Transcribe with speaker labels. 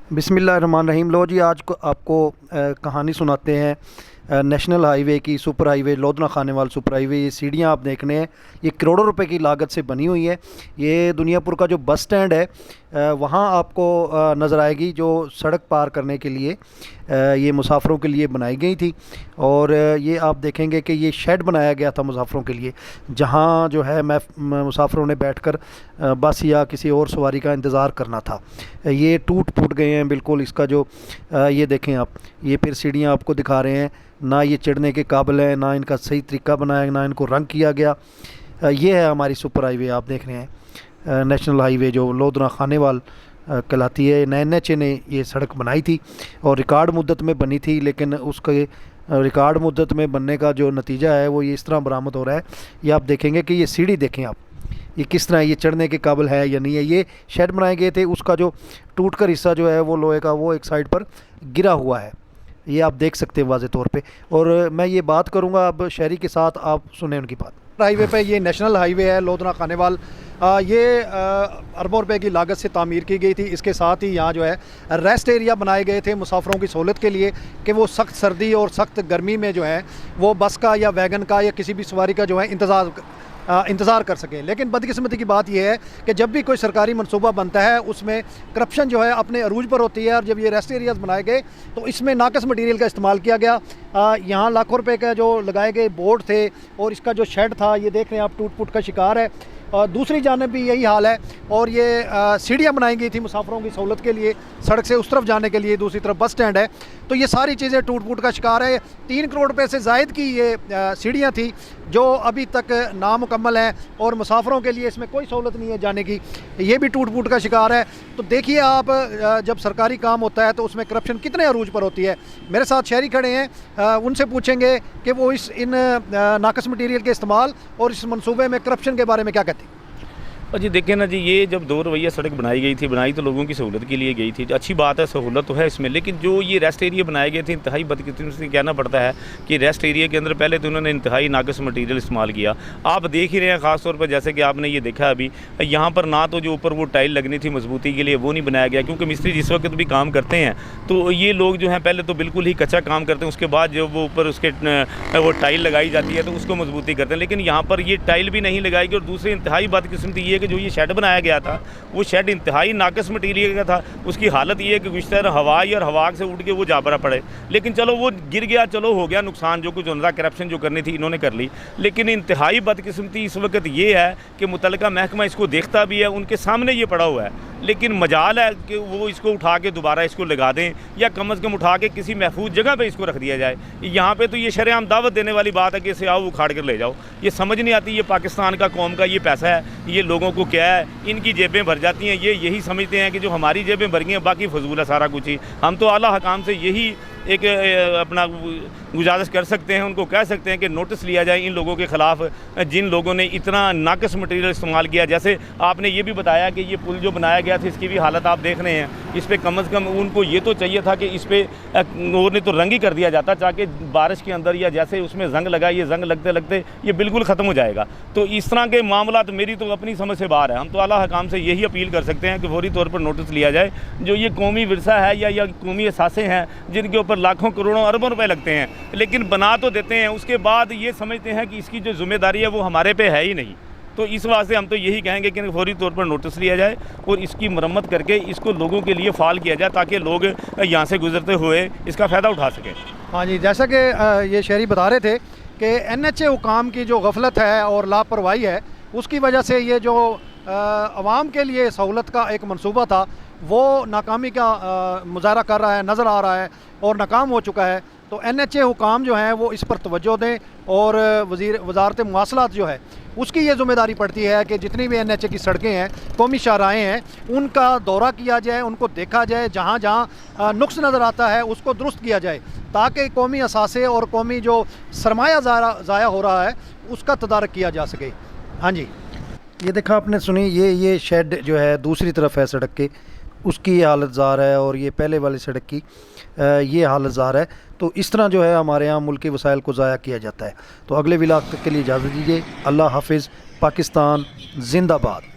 Speaker 1: बिस्मिल्लाहिर्रहमानिर्रहीम। लो जी, आज को आपको कहानी सुनाते हैं नेशनल हाईवे की। Super highway Lodhran Khanewal super highway, ये सीढ़ियाँ आप देखने हैं, ये करोड़ों रुपए की लागत से बनी हुई है। ये दुनियापुर का जो बस स्टैंड है वहाँ आपको नज़र आएगी, जो सड़क पार करने के लिए ये मुसाफिरों के लिए बनाई गई थी। और ये आप देखेंगे कि ये शेड बनाया गया था मुसाफिरों के लिए, जहाँ जो है मुसाफिरों ने बैठकर बस या किसी और सवारी का इंतज़ार करना था। ये टूट फूट गए हैं बिल्कुल। इसका जो ये देखें आप, ये फिर सीढ़ियाँ आपको दिखा रहे हैं, ना ये चढ़ने के काबिल है, ना इनका सही तरीका बनाया, ना इनको रंग किया गया। ये है हमारी सुपर हाईवे, आप देख रहे हैं नेशनल हाईवे जो लोधना खानेवाल कहलाती है। NHA ने ये सड़क बनाई थी और रिकॉर्ड मुद्दत में बनी थी, लेकिन उसके रिकॉर्ड मुद्दत में बनने का जो नतीजा है वो ये इस तरह बरामद हो रहा है। ये आप देखेंगे कि ये सीढ़ी देखें आप, ये किस तरह, ये चढ़ने के काबिल है या नहीं है। ये शेड बनाए गए थे, उसका जो टूट कर हिस्सा जो है वो लोहे का, वो एक साइड पर गिरा हुआ है, ये आप देख सकते हैं वाज़े तौर पे। और मैं ये बात करूँगा अब शहरी के साथ, आप सुने उनकी बात।
Speaker 2: हाईवे पे ये नेशनल हाईवे है लोधना खानेवाल, ये अरबों रुपए की लागत से तामीर की गई थी। इसके साथ ही यहाँ जो है रेस्ट एरिया बनाए गए थे मुसाफिरों की सहूलत के लिए, कि वो सख्त सर्दी और सख्त गर्मी में जो है वो बस का या वैगन का या किसी भी सवारी का जो है इंतज़ार कर सकें। लेकिन बदकिस्मती की बात यह है कि जब भी कोई सरकारी मनसूबा बनता है उसमें करप्शन जो है अपने अरूज पर होती है। और जब ये रेस्ट एरियाज़ बनाए गए तो इसमें नाकस मटीरियल का इस्तेमाल किया गया। यहाँ लाखों रुपए का जो लगाए गए बोर्ड थे और इसका जो शेड था, ये देख रहे हैं आप, टूट फूट का शिकार है। और दूसरी जानब भी यही हाल है। और ये सीढ़ियाँ बनाई गई थी मुसाफिरों की सहूलत के लिए, सड़क से उस तरफ जाने के लिए, दूसरी तरफ बस स्टैंड है। तो ये सारी चीज़ें टूट फूट का शिकार है। 3 करोड़ रुपए से ज़ायद की ये सीढ़ियाँ थी जो अभी तक नामुकम्मल हैं और मुसाफिरों के लिए इसमें कोई सहूलत नहीं है जाने की, ये भी टूट फूट का शिकार है। तो देखिए आप, जब सरकारी काम होता है तो उसमें करप्शन कितने अरूज पर होती है। मेरे साथ शहरी खड़े हैं, उनसे पूछेंगे कि वो इन नाकस मटीरियल के इस्तेमाल और इस मनसूबे में करप्शन के बारे में क्या कहते हैं।
Speaker 3: और जी देखिए ना जी, ये जब 2 रवैया सड़क बनाई गई थी, बनाई तो लोगों की सहूलत के लिए गई थी, अच्छी बात है, सहूलत तो है इसमें। लेकिन जो ये रेस्ट एरिया बनाए गए थे, इंतहाई बदकिस्मती से कहना पड़ता है कि रेस्ट एरिया के अंदर पहले तो उन्होंने इंतहाई नाकस मटीरियल इस्तेमाल किया। आप देख ही रहे हैं, ख़ास तौर पर जैसे कि आपने ये देखा अभी, यहाँ पर ना तो जो ऊपर वो टाइल लगनी थी मजबूती के लिए, वो नहीं बनाया गया। क्योंकि मिस्त्री जिस वक्त भी काम करते हैं तो ये लोग जो हैं पहले तो बिल्कुल ही कच्चा काम करते हैं, उसके बाद जब वो ऊपर उसके वो टाइल लगाई जाती है तो उसको मजबूती करते हैं। लेकिन यहाँ पर ये टाइल भी नहीं लगाई गई। और दूसरी इंतहाई बदकिस्मती ये है कि जो ये शेड बनाया गया था, वो शेड इंतहाई नाकस मटीरियल का था। उसकी हालत ये है कि गुज़श्ता हवा और हवा से उड़ के वो जा पड़े। लेकिन चलो वो गिर गया, चलो हो गया नुकसान, जो कुछ होना था, करप्शन जो करनी थी इन्होंने कर ली। लेकिन इंतहाई बदकिस्मती इस वक्त ये है कि मुतल्लिका महकमा इसको देखता भी है, उनके सामने ये पड़ा हुआ है, लेकिन मजाल है कि वो इसको उठा के दोबारा इसको लगा दें, या कम अज़ कम उठा के किसी महफूज जगह पे इसको रख दिया जाए। यहाँ पे तो ये शरेआम दावत देने वाली बात है कि इसे आओ उखाड़ कर ले जाओ। ये समझ नहीं आती, ये पाकिस्तान का, कौम का ये पैसा है, ये लोगों को क्या है, इनकी जेबें भर जाती हैं। ये यही समझते हैं कि जो हमारी जेबें भर गई हैं बाकी फजूल है सारा कुछ ही। हम तो आला हकाम से यही एक अपना गुजारिश कर सकते हैं, उनको कह सकते हैं कि नोटिस लिया जाए इन लोगों के ख़िलाफ़ जिन लोगों ने इतना नाकस मटीरियल इस्तेमाल किया। जैसे आपने ये भी बताया कि ये पुल जो बनाया गया था, इसकी भी हालत आप देख रहे हैं। इस पर कम अज़ कम उनको ये तो चाहिए था कि इस पर उन्होंने तो रंग ही कर दिया जाता, ताकि बारिश के अंदर या जैसे उसमें जंग लगा, ये जंग लगते लगते ये बिल्कुल ख़त्म हो जाएगा। तो इस तरह के मामला मेरी तो अपनी समझ से बाहर है। हम तो आला हकाम से यही अपील कर सकते हैं कि फौरी तौर पर नोटिस लिया जाए। जो ये कौमी विरसा है या कौमी असासे हैं, जिनके ऊपर लाखों करोड़ों अरबों रुपए लगते हैं, लेकिन बना तो देते हैं, उसके बाद ये समझते हैं कि इसकी जो जिम्मेदारी है वो हमारे पे है ही नहीं। तो इस वास्ते हम तो यही कहेंगे कि फौरी तौर पर नोटिस लिया जाए और इसकी मरम्मत करके इसको लोगों के लिए फ़ाल किया जाए, ताकि लोग यहाँ से गुजरते हुए इसका फ़ायदा उठा सकें।
Speaker 2: हाँ जी, जैसा कि ये शहरी बता रहे थे कि NHA हुकाम की जो गफलत है और लापरवाही है, उसकी वजह से ये जो आवाम के लिए सहूलत का एक मंसूबा था वो नाकामी का मुजाहरा कर रहा है, नज़र आ रहा है और नाकाम हो चुका है। तो NHA हुकाम जो हैं वो इस पर तवज्जो दें और वज़ारत मवासलात जो है उसकी ये ज़िम्मेदारी पड़ती है कि जितनी भी NHA की सड़कें हैं, कौमी शाहराहें हैं, उनका दौरा किया जाए, उनको देखा जाए, जहाँ जहाँ नुक्स नज़र आता है उसको दुरुस्त किया जाए, ताकि कौमी असासे और कौमी जो सरमाया ज़ाया हो रहा है उसका तदारक किया जा सके। हाँ जी,
Speaker 1: ये देखा आपने, सुनी, ये शेड जो है दूसरी तरफ है सड़क के, उसकी हालत ज़ार है, और ये पहले वाली सड़क की ये हालत ज़ार है। तो इस तरह जो है हमारे यहाँ मुल्की वसाइल को ज़ाया किया जाता है। तो अगले व्लॉग के लिए इजाज़त दीजिए। अल्लाह हाफिज़। पाकिस्तान जिंदाबाद।